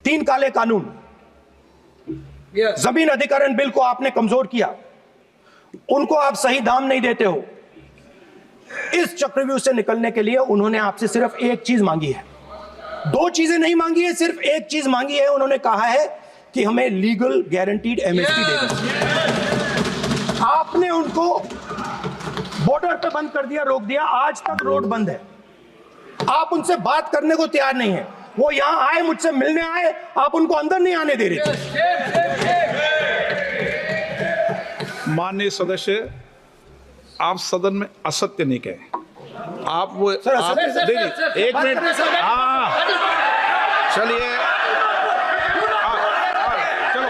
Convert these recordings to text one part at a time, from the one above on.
3 काले कानून, जमीन अधिग्रहण बिल को आपने कमजोर किया, उनको आप सही दाम नहीं देते हो। इस चक्रव्यूह से निकलने के लिए उन्होंने आपसे सिर्फ एक चीज मांगी है, 2 चीजें नहीं मांगी है, सिर्फ एक चीज मांगी है। उन्होंने कहा है कि हमें लीगल गारंटीड एमएसपी देना। आपने उनको बॉर्डर पे बंद कर दिया, रोक दिया, आज तक रोड बंद है। आप उनसे बात करने को तैयार नहीं है। वो यहां आए, मुझसे मिलने आए, आप उनको अंदर नहीं आने दे रहे थे। माननीय सदस्य, आप सदन में असत्य नहीं कहे। आप वो सर, आप, एक मिनट, हाँ चलिए, चलो,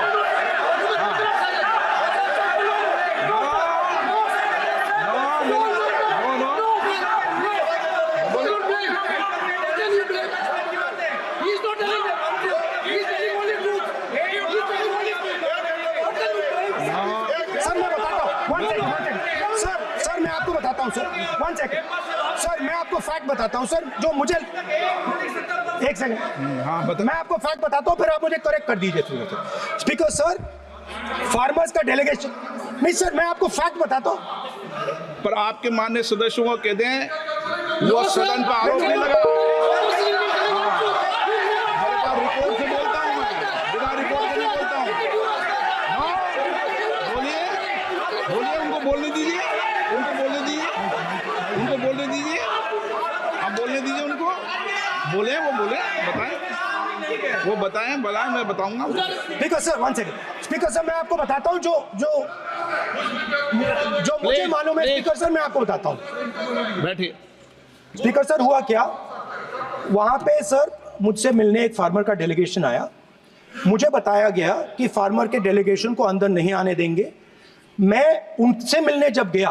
सर मैं आपको बताता हूं सर, 1 सेकंड सर, मैं आपको फैक्ट बताता हूं सर, जो मुझे 1 सेकंड, हाँ बता। मैं आपको फैक्ट बताता हूं, फिर आप मुझे करेक्ट कर दीजिए। स्पीकर सर, फार्मर्स का डेलीगेशन, नहीं सर, मैं आपको फैक्ट बताता हूं। पर आपके माननीय सदस्यों को कह दें वो सदन पर आरोप नहीं लगा। रिपोर्ट से बोलता हूं मैं, बिना रिपोर्ट के नहीं बोलता हूं। बोलिए, बोलिए, उनको बोलने दीजिए, उनको बोलने दीजिए, उनको बोलने दीजिए, आप बोलने दीजिए उनको, बोले, वो बोले, बताएं, वो बताएं, मैं बताऊंगा। Speaker sir 1 second, speaker sir मैं आपको बताता हूं जो मुझे मालूम है। स्पीकर सर मैं आपको बताता हूं। बैठिए। स्पीकर सर, हुआ क्या, वहां पे सर मुझसे मिलने एक फार्मर का डेलीगेशन आया। मुझे बताया गया कि फार्मर के डेलीगेशन को अंदर नहीं आने देंगे। मैं उनसे मिलने जब गया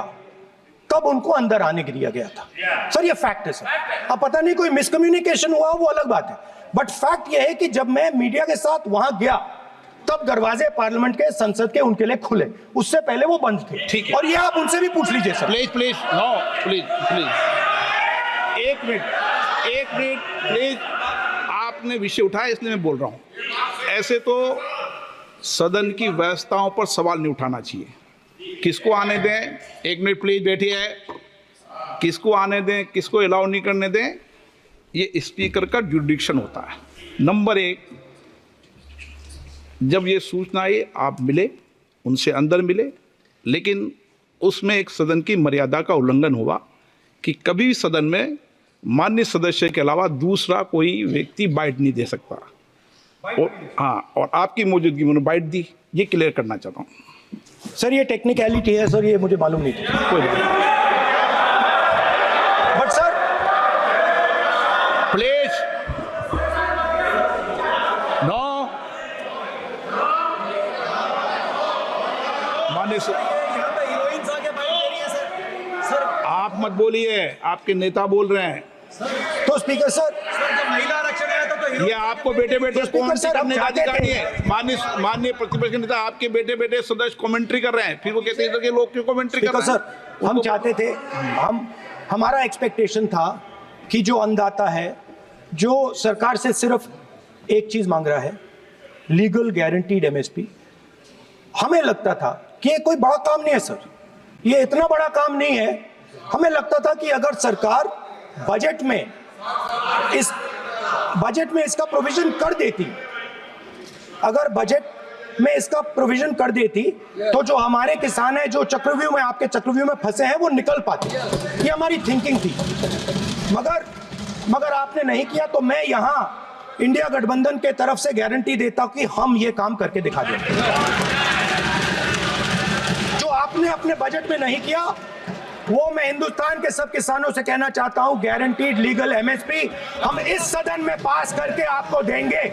तब उनको अंदर आने दिया गया था। सर ये फैक्ट है सर। अब पता नहीं कोई मिसकम्युनिकेशन हुआ, वो अलग बात है, बट फैक्ट ये है कि जब मैं मीडिया के साथ वहां गया तब दरवाजे पार्लियामेंट के, संसद के उनके लिए खुले, उससे पहले वो बंद थे। ठीक है। और ये आप उनसे भी पूछ लीजिए sir. Please please, no please please, एक मिनट प्लीज, आपने विषय उठाया इसलिए मैं बोल रहा हूं। ऐसे तो सदन की व्यवस्थाओं पर सवाल नहीं उठाना चाहिए। किसको आने दें, 1 मिनट प्लीज बैठिए, किसको आने दें, किसको अलाउ नहीं करने दें, ये स्पीकर का जुडिक्शन होता है। नंबर 1, जब ये सूचना आई आप मिले, उनसे अंदर मिले, लेकिन उसमें एक सदन की मर्यादा का उल्लंघन हुआ कि कभी सदन में माननीय सदस्य के अलावा दूसरा कोई व्यक्ति बाइट नहीं दे सकता। और हाँ, और आपकी मौजूदगी में बाइट दी, ये क्लियर करना चाहता हूँ। सर ये टेक्निकलिटी है सर, ये मुझे मालूम नहीं था। कोई नहीं, बट सर प्लीज, नो, माननीय आप मत बोलिए, आपके नेता बोल रहे हैं। तो स्पीकर सर, महिला आरक्षण है तो ये आपको बेटे बेटे सर, हम चाहते है। माननीय प्रतिपक्ष के नेता, आपके बेटे बेटे सदस्य कमेंट्री कर रहे हैं, फिर वो कहते हैं कि लोग क्यों कमेंट्री कर रहे हैं। सर हम चाहते थे, हमारा एक्सपेक्टेशन था कि जो अन्नदाता है, जो सरकार से सिर्फ एक चीज मांग रहा है, लीगल गारंटीड एमएसपी। हमें लगता था कि ये कोई बड़ा काम नहीं है सर, ये इतना बड़ा काम नहीं है। हमें लगता था कि अगर सरकार बजट में इसका प्रोविजन कर देती, अगर बजट में इसका प्रोविजन कर देती, तो जो हमारे किसान हैं जो चक्रव्यूह में, आपके चक्रव्यूह में फंसे हैं, वो निकल पाते। ये हमारी थिंकिंग थी, मगर आपने नहीं किया। तो मैं यहां इंडिया गठबंधन के तरफ से गारंटी देता हूं कि हम ये काम करके दिखा देंगे। जो आपने अपने बजट में नहीं किया, वो मैं हिंदुस्तान के सब किसानों से कहना चाहता हूं, गारंटीड लीगल एमएसपी हम इस सदन में पास करके आपको देंगे।